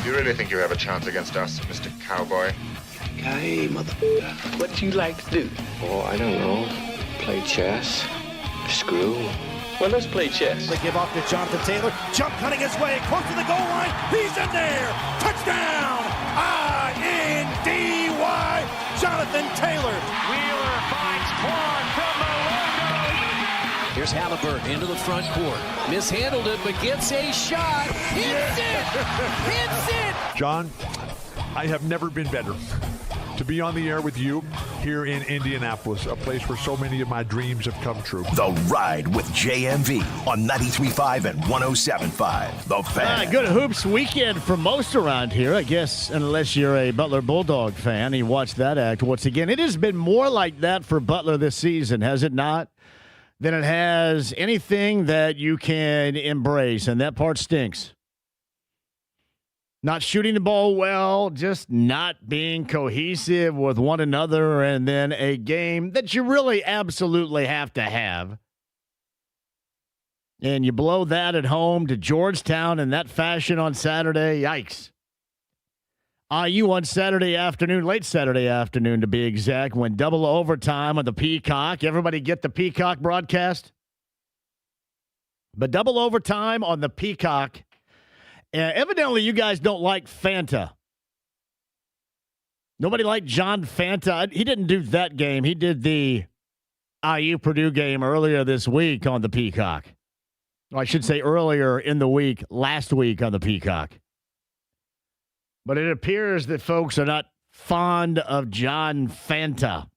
You really think you have a chance against us, Mr. Cowboy? Hey, motherfucker, what do you like to do? Oh, I don't know. Play chess. Screw. Well, let's play chess. They give off to Jonathan Taylor. Jump cutting his way, close to the goal line. He's in there. Touchdown! I-N-D-Y. Jonathan Taylor. Wheeler finds Quan from the logo. Here's Halliburton into the front court. Mishandled it, but gets a shot. Hits it! Hits it! John, I have never been better to be on the air with you here in Indianapolis, a place where so many of my dreams have come true. The Ride with JMV on 93.5 and 107.5. The Fan. Good hoops weekend for most around here, I guess, unless you're a Butler Bulldog fan. You watch that act once again. It has been more like that for Butler this season, has it not? Than it has anything that you can embrace, and that part stinks. Not shooting the ball well, just not being cohesive with one another, and then a game that you really absolutely have to have. And you blow that at home to Georgetown in that fashion on Saturday. Yikes. IU on Saturday afternoon, late Saturday afternoon to be exact, went double overtime on the Peacock. Everybody get the Peacock broadcast? But double overtime on the Peacock. Evidently, you guys don't like Fanta. Nobody liked John Fanta. He didn't do that game. He did the IU Purdue game earlier this week on the Peacock. Or I should say earlier in the week, last week on the Peacock. But it appears that folks are not fond of John Fanta.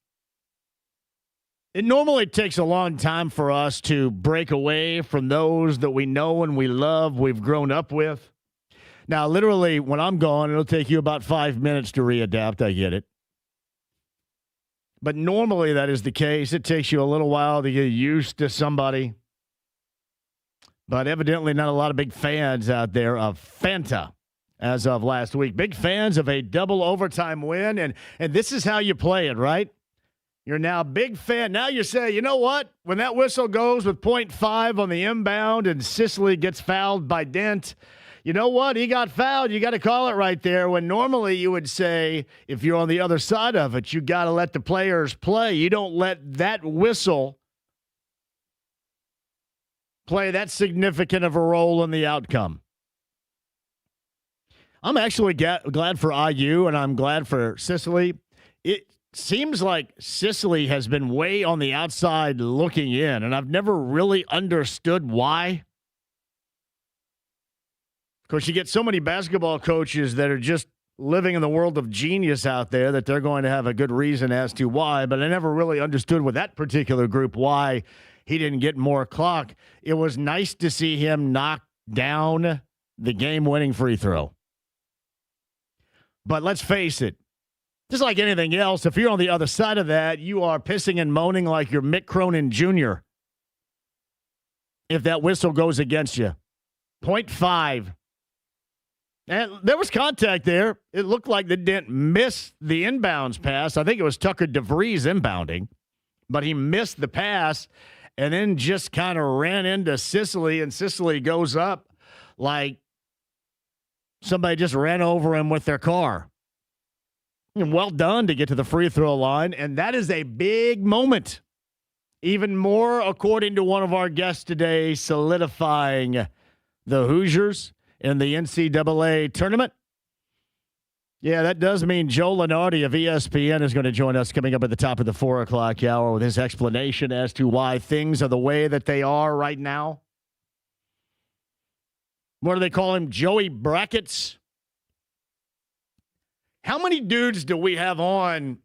It normally takes a long time for us to break away from those that we know and we love, we've grown up with. Now, literally, when I'm gone, it'll take you about 5 minutes to readapt. I get it. But normally that is the case. It takes you a little while to get used to somebody. But evidently not a lot of big fans out there of Fanta as of last week. Big fans of a double overtime win. And this is how you play it, right? You're now a big fan. Now you say, you know what? When that whistle goes with 0.5 on the inbound and Sicily gets fouled by Dent, you know what? He got fouled. You got to call it right there. When normally you would say, if you're on the other side of it, you got to let the players play. You don't let that whistle play that significant of a role in the outcome. I'm actually glad for IU, and I'm glad for Sicily. It seems like Sicily has been way on the outside looking in, and I've never really understood why. Of course, you get so many basketball coaches that are just living in the world of genius out there that they're going to have a good reason as to why, but I never really understood with that particular group why he didn't get more clock. It was nice to see him knock down the game-winning free throw. But let's face it, just like anything else, if you're on the other side of that, you are pissing and moaning like you're Mick Cronin Jr. if that whistle goes against you. 0.5. And there was contact there. It looked like they didn't miss the inbounds pass. I think it was Tucker DeVries inbounding, but he missed the pass and then just kind of ran into Sicily, and Sicily goes up like somebody just ran over him with their car. And well done to get to the free throw line, and that is a big moment. Even more, according to one of our guests today, solidifying the Hoosiers in the NCAA tournament. Yeah, that does mean Joe Lunardi of ESPN is going to join us coming up at the top of the 4 o'clock hour with his explanation as to why things are the way that they are right now. What do they call him? Joey Brackets? How many dudes do we have on,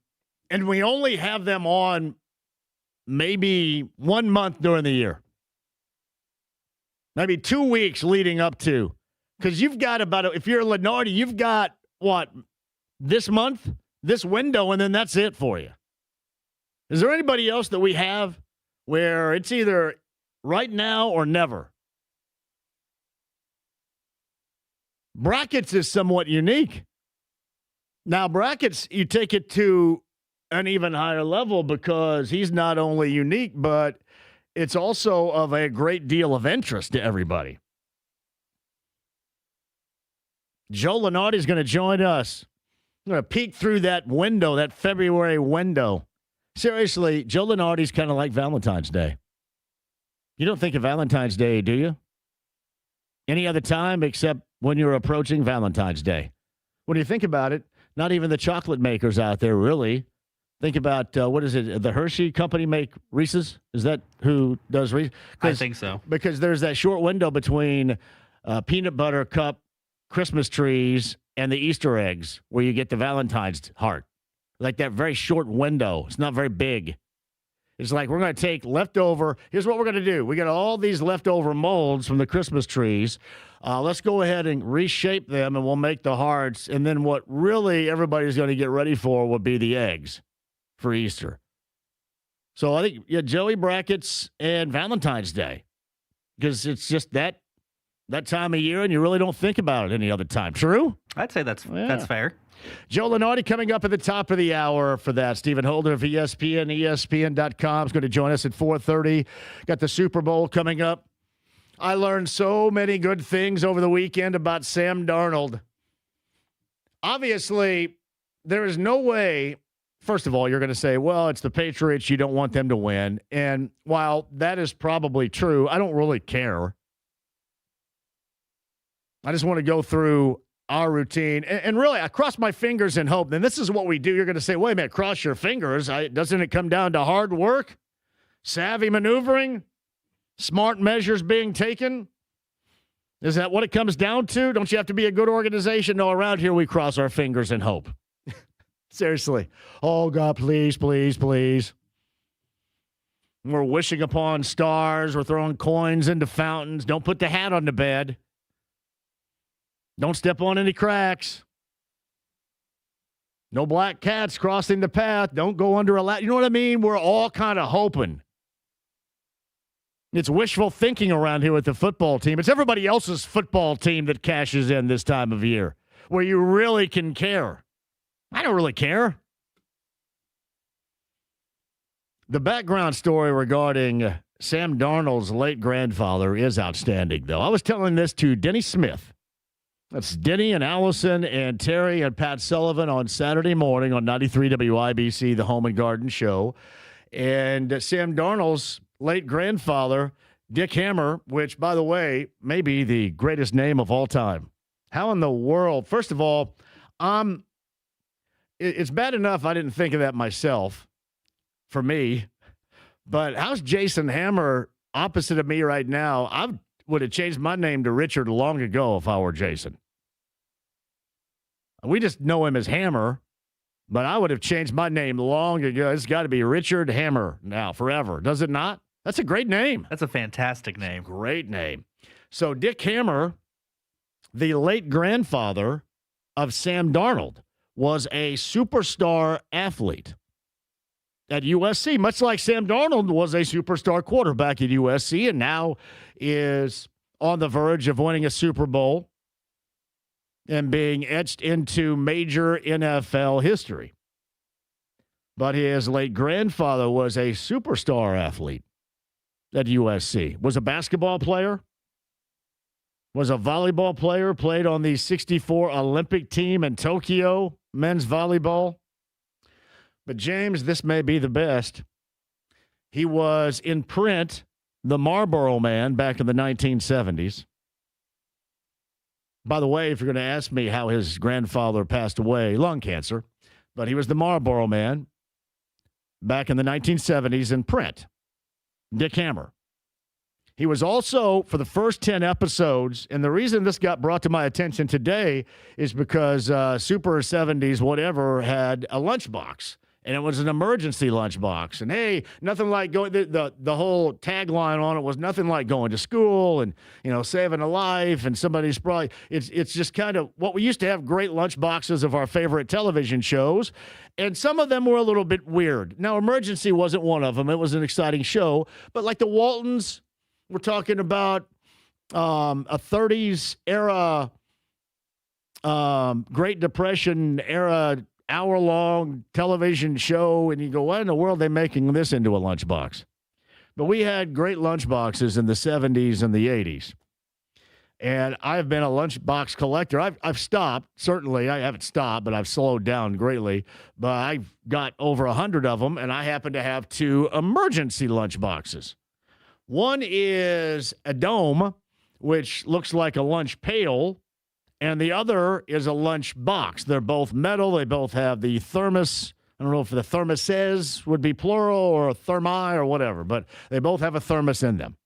and we only have them on maybe 1 month during the year? Maybe 2 weeks leading up to. Because you've got if you're Lunardi, you've got, what, this month, this window, and then that's it for you. Is there anybody else that we have where it's either right now or never? Brackets is somewhat unique. Now, Brackets, you take it to an even higher level because he's not only unique, but it's also of a great deal of interest to everybody. Joe Lunardi is going to join us. I'm going to peek through that window, that February window. Seriously, Joe Lunardi's kind of like Valentine's Day. You don't think of Valentine's Day, do you? Any other time except when you're approaching Valentine's Day. When you think about it, not even the chocolate makers out there really. Think about, what is it, the Hershey Company make Reese's? Is that who does Reese's? I think so. Because there's that short window between peanut butter cup Christmas trees and the Easter eggs where you get the Valentine's heart. Like that very short window. It's not very big. It's like we're going to take leftover. Here's what we're going to do. We got all these leftover molds from the Christmas trees. Let's go ahead and reshape them, and we'll make the hearts. And then what really everybody's going to get ready for will be the eggs for Easter. So I think Joey brackets and Valentine's Day, because it's just that time of year, and you really don't think about it any other time. True? I'd say that's fair. Joe Lunardi coming up at the top of the hour for that. Stephen Holder of ESPN, ESPN.com is going to join us at 4:30. Got the Super Bowl coming up. I learned so many good things over the weekend about Sam Darnold. Obviously, there is no way, first of all, you're going to say, well, it's the Patriots. You don't want them to win. And while that is probably true, I don't really care. I just want to go through our routine. And really, I cross my fingers and hope. Then this is what we do. You're going to say, wait a minute, cross your fingers. Doesn't it come down to hard work, savvy maneuvering, smart measures being taken? Is that what it comes down to? Don't you have to be a good organization? No, around here we cross our fingers and hope. Seriously. Oh, God, please, please, please. We're wishing upon stars. We're throwing coins into fountains. Don't put the hat on the bed. Don't step on any cracks. No black cats crossing the path. Don't go under a ladder. You know what I mean? We're all kind of hoping. It's wishful thinking around here with the football team. It's everybody else's football team that cashes in this time of year, where you really can care. I don't really care. The background story regarding Sam Darnold's late grandfather is outstanding, though. I was telling this to Denny Smith. That's Denny and Allison and Terry and Pat Sullivan on Saturday morning on 93 WIBC, the Home and Garden Show. And Sam Darnold's late grandfather, Dick Hammer, which, by the way, may be the greatest name of all time. How in the world? First of all, it's bad enough I didn't think of that myself, for me. But how's Jason Hammer opposite of me right now? I would have changed my name to Richard long ago if I were Jason. We just know him as Hammer, but I would have changed my name long ago. It's got to be Richard Hammer now, forever. Does it not? That's a great name. That's a fantastic name. Great name. So Dick Hammer, the late grandfather of Sam Darnold, was a superstar athlete at USC, much like Sam Darnold was a superstar quarterback at USC and now is on the verge of winning a Super Bowl and being etched into major NFL history. But his late grandfather was a superstar athlete at USC, was a basketball player, was a volleyball player, played on the 64 Olympic team in Tokyo, men's volleyball. But James, this may be the best. He was in print, the Marlboro Man, back in the 1970s. By the way, if you're going to ask me how his grandfather passed away, lung cancer, but he was the Marlboro Man back in the 1970s in print. Dick Hammer. He was also, for the first 10 episodes, and the reason this got brought to my attention today is because Super 70s, whatever, had a lunchbox. And it was an emergency lunchbox. And, hey, nothing like going, the whole tagline on it was nothing like going to school and, saving a life. And somebody's probably, it's just kind of what we used to have great lunchboxes of our favorite television shows. And some of them were a little bit weird. Now, Emergency wasn't one of them. It was an exciting show. But like the Waltons, we're talking about a 30s era, Great Depression era hour-long television show, and you go, why in the world are they making this into a lunchbox? But we had great lunchboxes in the 70s and the 80s. And I've been a lunchbox collector. I've stopped. Certainly, I haven't stopped, but I've slowed down greatly. But I've got over 100 of them, and I happen to have 2 emergency lunchboxes. One is a dome, which looks like a lunch pail, and the other is a lunch box. They're both metal. They both have the thermos. I don't know if the thermoses would be plural or thermi or whatever, but they both have a thermos in them.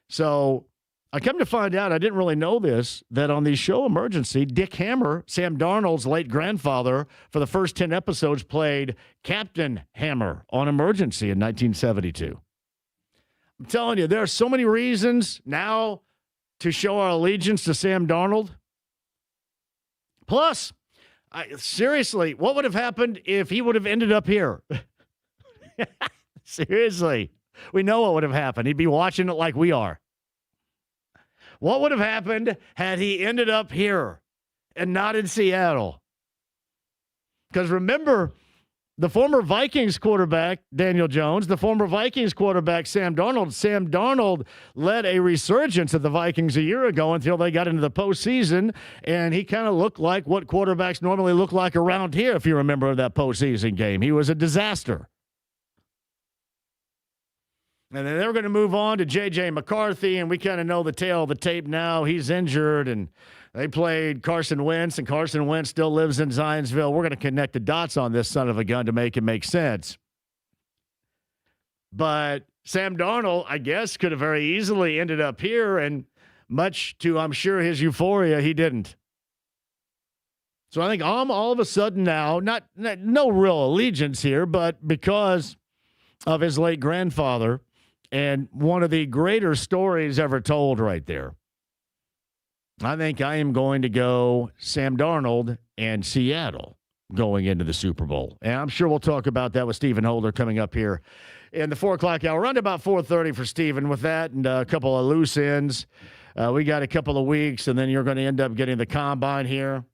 So I come to find out, I didn't really know this, that on the show Emergency, Dick Hammer, Sam Darnold's late grandfather, for the first 10 episodes played Captain Hammer on Emergency in 1972. I'm telling you, there are so many reasons now to show our allegiance to Sam Darnold. Plus, seriously, what would have happened if he would have ended up here? Seriously, we know what would have happened. He'd be watching it like we are. What would have happened had he ended up here and not in Seattle? Because remember, the former Vikings quarterback, Daniel Jones, the former Vikings quarterback, Sam Darnold led a resurgence of the Vikings a year ago until they got into the postseason, and he kind of looked like what quarterbacks normally look like around here, if you remember that postseason game. He was a disaster. And then they were going to move on to J.J. McCarthy, and we kind of know the tale of the tape now. He's injured, and they played Carson Wentz, and Carson Wentz still lives in Zionsville. We're going to connect the dots on this son of a gun to make it make sense. But Sam Darnold, I guess, could have very easily ended up here, and much to, I'm sure, his euphoria, he didn't. So I think I'm all of a sudden now, no real allegiance here, but because of his late grandfather, and one of the greater stories ever told right there. I think I am going to go Sam Darnold and Seattle going into the Super Bowl. And I'm sure we'll talk about that with Stephen Holder coming up here in the 4 o'clock hour. Around about 4:30 for Stephen with that and a couple of loose ends. We got a couple of weeks, and then you're going to end up getting the combine here.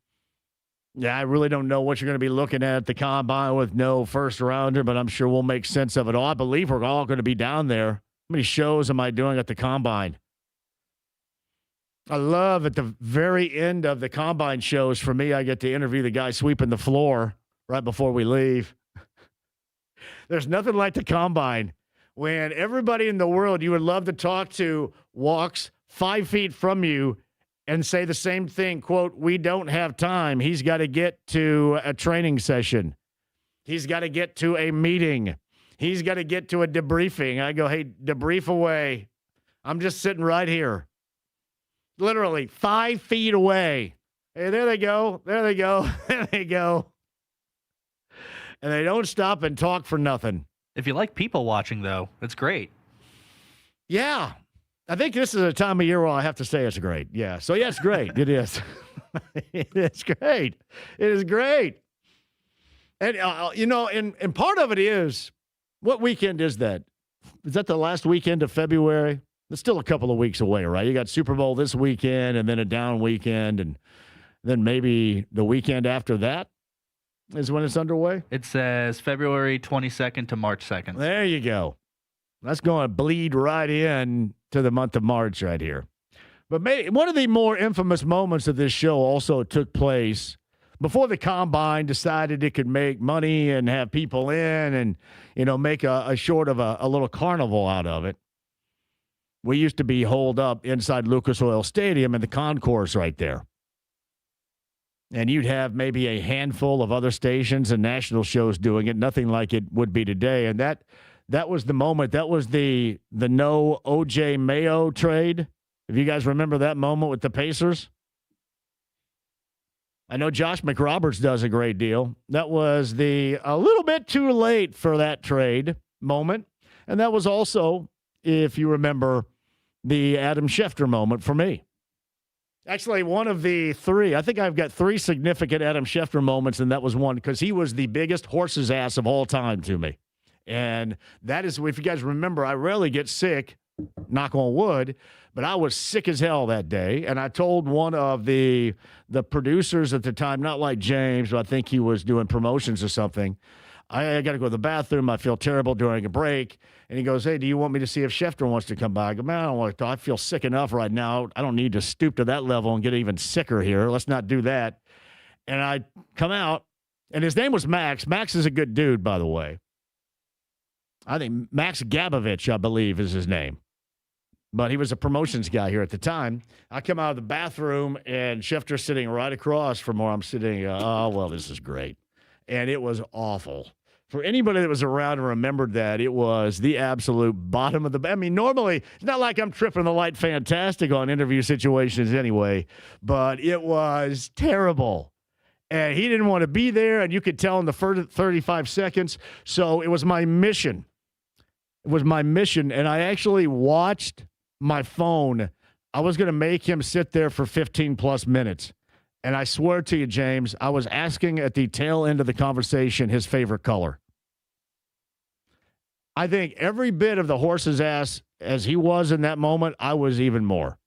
Yeah, I really don't know what you're going to be looking at the combine with no first rounder, but I'm sure we'll make sense of it all. I believe we're all going to be down there. How many shows am I doing at the combine? I love at the very end of the combine shows, for me, I get to interview the guy sweeping the floor right before we leave. There's nothing like the combine when everybody in the world you would love to talk to walks 5 feet from you and say the same thing, quote, "We don't have time." He's got to get to a training session. He's got to get to a meeting. He's got to get to a debriefing. I go, "Hey, debrief away. I'm just sitting right here." Literally 5 feet away. Hey, there they go. There they go. There they go. And they don't stop and talk for nothing. If you like people watching, though, it's great. Yeah. I think this is a time of year where I have to say it's great. Yeah. So, yeah, it's great. It is. It's great. It is great. And, and part of it is, what weekend is that? Is that the last weekend of February? It's still a couple of weeks away, right? You got Super Bowl this weekend and then a down weekend, and then maybe the weekend after that is when it's underway? It says February 22nd to March 2nd. There you go. That's going to bleed right in to the month of March right here. But one of the more infamous moments of this show also took place before the Combine decided it could make money and have people in and, make a short of a little carnival out of it. We used to be holed up inside Lucas Oil Stadium in the concourse right there. And you'd have maybe a handful of other stations and national shows doing it, nothing like it would be today. And that was the moment. That was the no O.J. Mayo trade. If you guys remember that moment with the Pacers. I know Josh McRoberts does a great deal. That was a little bit too late for that trade moment. And that was also, if you remember, the Adam Schefter moment for me. Actually, one of the three. I think I've got three significant Adam Schefter moments, and that was one because he was the biggest horse's ass of all time to me. And that is, if you guys remember, I rarely get sick, knock on wood, but I was sick as hell that day. And I told one of the producers at the time, not like James, but I think he was doing promotions or something. I got to go to the bathroom. I feel terrible during a break. And he goes, hey, do you want me to see if Schefter wants to come by? I go, man, I don't want to. I feel sick enough right now. I don't need to stoop to that level and get even sicker here. Let's not do that. And I come out, and his name was Max. Max is a good dude, by the way. I think Max Gabovich, I believe, is his name. But he was a promotions guy here at the time. I come out of the bathroom, and Schefter's sitting right across from where I'm sitting. Oh, well, this is great. And it was awful. For anybody that was around and remembered that, it was the absolute bottom of the... I mean, normally, it's not like I'm tripping the light fantastic on interview situations anyway, but it was terrible. And he didn't want to be there, and you could tell in the first 35 seconds. So it was my mission. It was my mission, and I actually watched my phone. I was going to make him sit there for 15-plus minutes. And I swear to you, James, I was asking at the tail end of the conversation his favorite color. I think every bit of the horse's ass as he was in that moment, I was even more.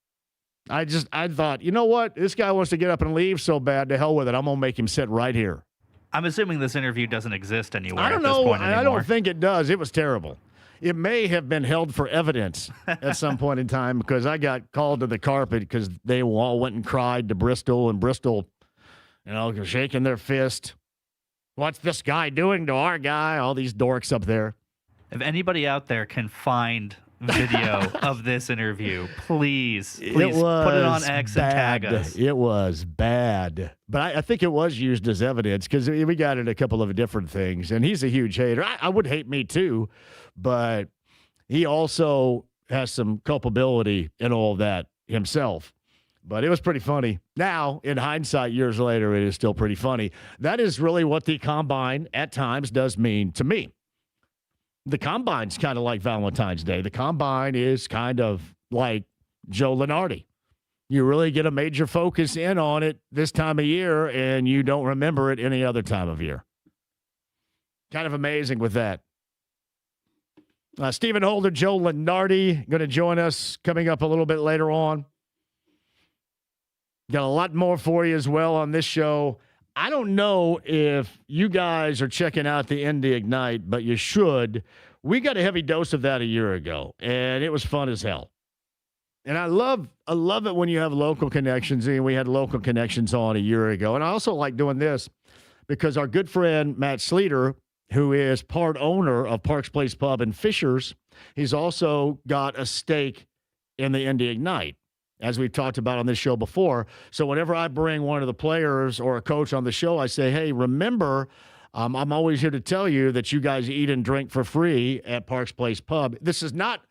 I thought, you know what? This guy wants to get up and leave so bad. To hell with it. I'm going to make him sit right here. I'm assuming this interview doesn't exist anywhere I don't at this know. point anymore. I don't think it does. It was terrible. It may have been held for evidence at some point in time because I got called to the carpet because they all went and cried to Bristol, and Bristol, shaking their fist. What's this guy doing to our guy? All these dorks up there. If anybody out there can find video of this interview, please put it on X and tag us. It was bad. But I think it was used as evidence because we got it a couple of different things. And he's a huge hater. I would hate me too, but he also has some culpability in all of that himself. But it was pretty funny. Now, in hindsight, years later, it is still pretty funny. That is really what the combine at times does mean to me. The combine's kind of like Valentine's Day. The combine is kind of like Joe Lunardi. You really get a major focus in on it this time of year, and you don't remember it any other time of year. Kind of amazing with that. Stephen Holder, Joe Lunardi, going to join us coming up a little bit later on. Got a lot more for you as well on this show. I don't know if you guys are checking out the Indy Ignite, but you should. We got a heavy dose of that a year ago, and it was fun as hell. And I love it when you have local connections, and we had local connections on a year ago. And I also like doing this because our good friend Matt Sleater, who is part owner of Parks Place Pub in Fishers, he's also got a stake in the Indy Ignite, as we've talked about on this show before. So whenever I bring one of the players or a coach on the show, I say, hey, remember, I'm always here to tell you that you guys eat and drink for free at Parks Place Pub. This is not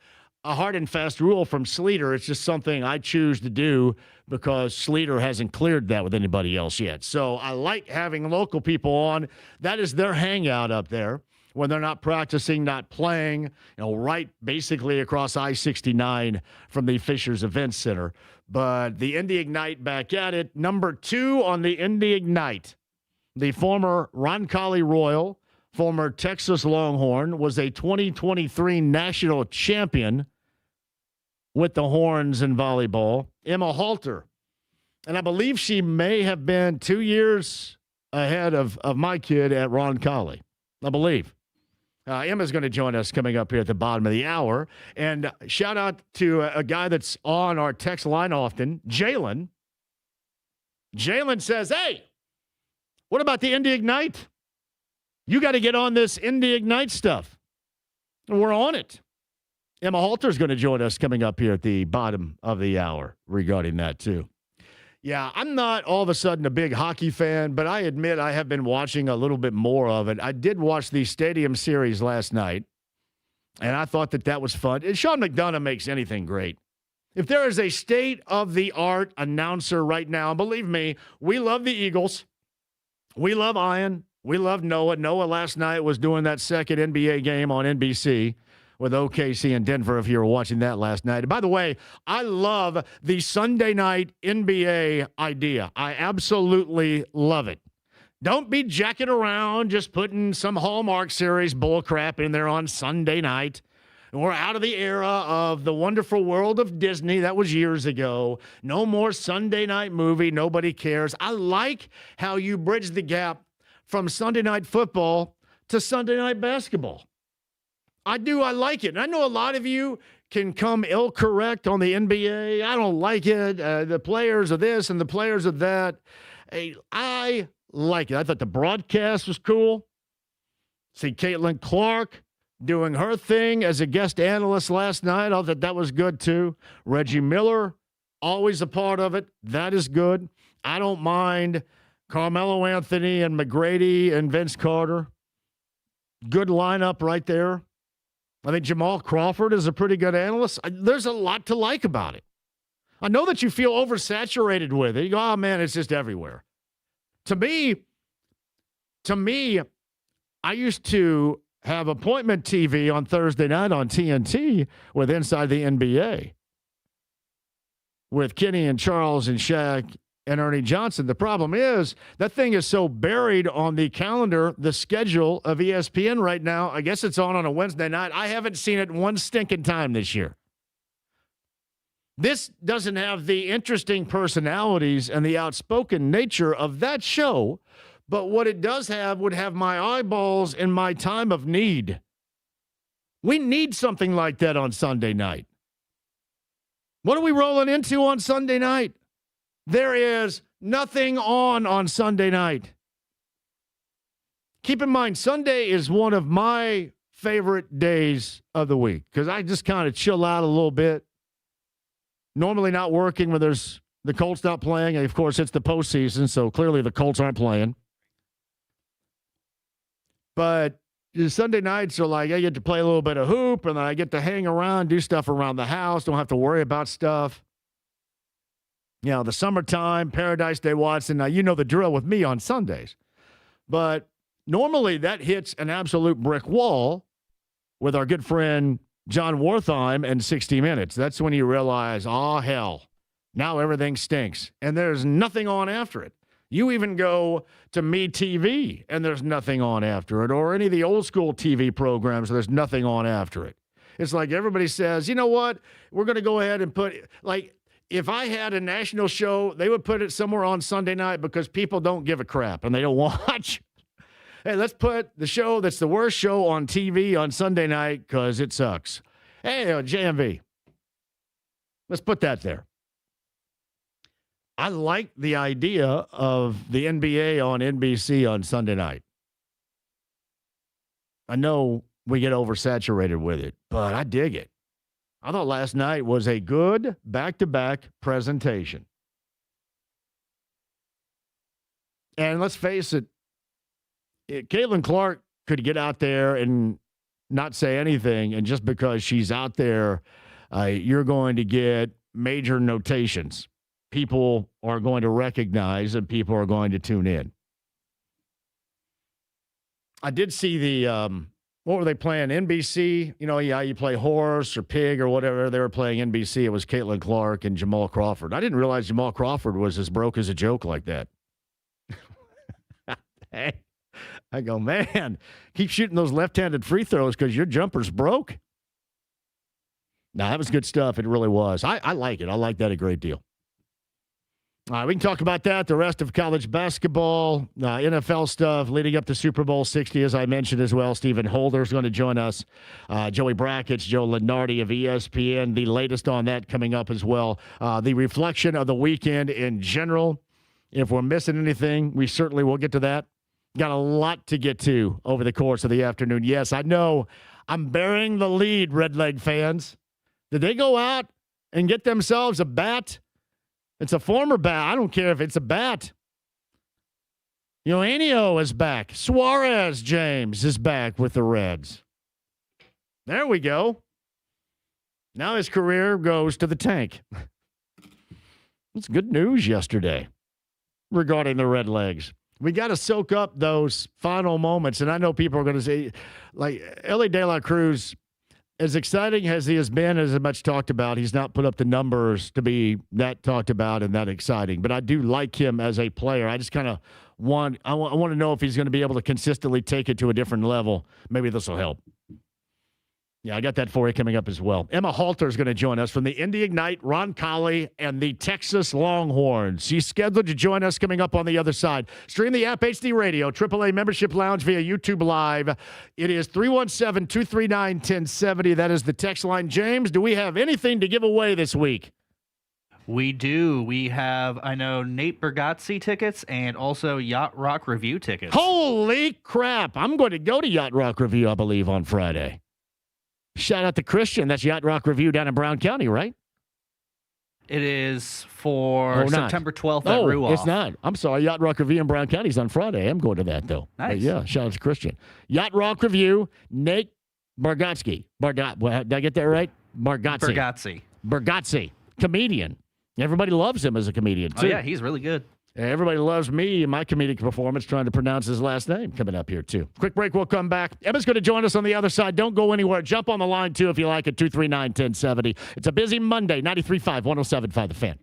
a hard and fast rule from Sleater. It's just something I choose to do because Sleater hasn't cleared that with anybody else yet. So I like having local people on. That is their hangout up there when they're not practicing, not playing, right basically across I-69 from the Fishers Event Center. But the Indy Ignite back at it. Number 2 on the Indy Ignite, the former Roncalli Royal, former Texas Longhorn, was a 2023 national champion with the Horns in volleyball, Emma Halter. And I believe she may have been 2 years ahead of my kid at Roncalli, I believe. Emma's going to join us coming up here at the bottom of the hour. And shout out to a guy that's on our text line often, Jalen. Jalen says, hey, what about the Indy Ignite? You got to get on this Indy Ignite stuff. And we're on it. Emma Halter's going to join us coming up here at the bottom of the hour regarding that too. Yeah, I'm not all of a sudden a big hockey fan, but I admit I have been watching a little bit more of it. I did watch the Stadium Series last night, and I thought that was fun. And Sean McDonough makes anything great. If there is a state-of-the-art announcer right now, believe me, we love the Eagles. We love Ian. We love Noah. Noah last night was doing that second NBA game on NBC with OKC and Denver, if you were watching that last night. And by the way, I love the Sunday night NBA idea. I absolutely love it. Don't be jacking around just putting some Hallmark series bullcrap in there on Sunday night. We're out of the era of the wonderful world of Disney. That was years ago. No more Sunday night movie. Nobody cares. I like how you bridge the gap from Sunday night football to Sunday night basketball. I do. I like it. And I know a lot of you can come ill-correct on the NBA. I don't like it. The players of this and the players of that. Hey, I like it. I thought the broadcast was cool. See Caitlin Clark doing her thing as a guest analyst last night. I thought that was good too. Reggie Miller, always a part of it. That is good. I don't mind Carmelo Anthony and McGrady and Vince Carter. Good lineup right there. I think Jamal Crawford is a pretty good analyst. There's a lot to like about it. I know that you feel oversaturated with it. You go, oh, man, it's just everywhere. To me, I used to have appointment TV on Thursday night on TNT with Inside the NBA with Kenny and Charles and Shaq and Ernie Johnson. The problem is that thing is so buried on the calendar, the schedule of ESPN right now. I guess it's on a Wednesday night. I haven't seen it one stinking time this year. This doesn't have the interesting personalities and the outspoken nature of that show, but what it does have would have my eyeballs in my time of need. We need something like that on Sunday night. What are we rolling into on Sunday night? There is nothing on Sunday night. Keep in mind, Sunday is one of my favorite days of the week because I just kind of chill out a little bit. Normally not working when there's the Colts not playing. And of course, it's the postseason, so clearly the Colts aren't playing. But Sunday nights are like I get to play a little bit of hoop, and then I get to hang around, do stuff around the house, don't have to worry about stuff. You know, the summertime, Paradise Day Watson. Now, you know the drill with me on Sundays. But normally that hits an absolute brick wall with our good friend John Wertheim and 60 Minutes. That's when you realize, oh, hell, now everything stinks. And there's nothing on after it. You even go to Me TV, and there's nothing on after it. Or any of the old school TV programs, there's nothing on after it. It's like everybody says, you know what? We're going to go ahead and put, like, if I had a national show, they would put it somewhere on Sunday night because people don't give a crap and they don't watch. Hey, let's put the show that's the worst show on TV on Sunday night because it sucks. Hey, JMV. Let's put that there. I like the idea of the NBA on NBC on Sunday night. I know we get oversaturated with it, but I dig it. I thought last night was a good back-to-back presentation. And let's face it, Caitlin Clark could get out there and not say anything, and just because she's out there, you're going to get major notations. People are going to recognize, and people are going to tune in. I did see the what were they playing? NBC? You know, yeah, you play horse or pig or whatever. They were playing NBC. It was Caitlin Clark and Jamal Crawford. I didn't realize Jamal Crawford was as broke as a joke like that. Hey, I go, man, keep shooting those left-handed free throws because your jumper's broke. No, that was good stuff. It really was. I like it. I like that a great deal. All right, we can talk about that, the rest of college basketball, NFL stuff leading up to Super Bowl 60, as I mentioned as well. Stephen Holder is going to join us. Joey Brackett's Joe Lunardi of ESPN, the latest on that coming up as well. The reflection of the weekend in general. If we're missing anything, we certainly will get to that. Got a lot to get to over the course of the afternoon. Yes, I know I'm burying the lead, Red Leg fans. Did they go out and get themselves a bat? It's a former bat. I don't care if it's a bat. Eugenio is back. Suarez James is back with the Reds. There we go. Now his career goes to the tank. It's good news yesterday regarding the Red Legs. We got to soak up those final moments. And I know people are going to say, like, Ellie De La Cruz, as exciting as he has been, as much talked about, he's not put up the numbers to be that talked about and that exciting. But I do like him as a player. I just kind of want to know if he's going to be able to consistently take it to a different level. Maybe this will help. Yeah, I got that for you coming up as well. Emma Halter is going to join us from the Indy Ignite, Ron Colley, and the Texas Longhorns. She's scheduled to join us coming up on the other side. Stream the app HD Radio, AAA Membership Lounge via YouTube Live. It is 317-239-1070. That is the text line. James, do we have anything to give away this week? We do. We have, I know, Nate Bergazzi tickets and also Yacht Rock Review tickets. Holy crap. I'm going to go to Yacht Rock Review, I believe, on Friday. Shout out to Christian. That's Yacht Rock Review down in Brown County, right? It is for September 12th at Ruoff. It's not. I'm sorry. Yacht Rock Review in Brown County is on Friday. I'm going to that, though. Nice. But yeah, shout out to Christian. Yacht Rock Review, Nate Bargatze. Did I get that right? Bargatze. Comedian. Everybody loves him as a comedian, too. Oh, yeah, he's really good. Everybody loves me and my comedic performance trying to pronounce his last name coming up here, too. Quick break. We'll come back. Emma's going to join us on the other side. Don't go anywhere. Jump on the line, too, if you like it. 239-1070. It's a busy Monday. 93.5, 107.5 The Fan.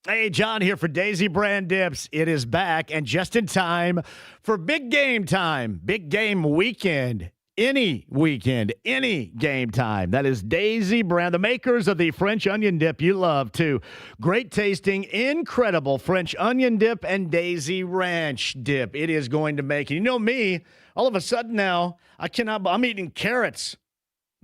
Hey, John here for Daisy Brand Dips. It is back and just in time for big game time. Big game weekend. Any weekend, any game time. That is Daisy Brand, the makers of the French onion dip you love too. Great tasting, incredible French onion dip and Daisy Ranch dip. It is going to make it. You know me, all of a sudden now, I'm eating carrots.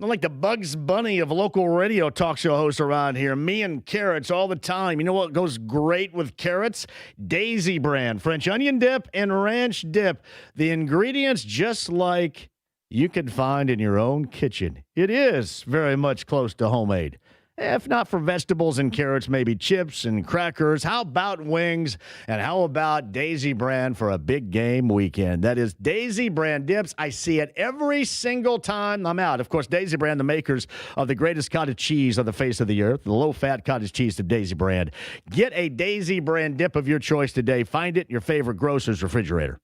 I'm like the Bugs Bunny of local radio talk show hosts around here. Me and carrots all the time. You know what goes great with carrots? Daisy Brand, French onion dip and ranch dip. The ingredients just like you can find in your own kitchen. It is very much close to homemade. If not for vegetables and carrots, maybe chips and crackers. How about wings? And how about Daisy Brand for a big game weekend? That is Daisy Brand dips. I see it every single time I'm out. Of course, Daisy Brand, the makers of the greatest cottage cheese on the face of the earth, the low-fat cottage cheese of Daisy Brand. Get a Daisy Brand dip of your choice today. Find it in your favorite grocer's refrigerator.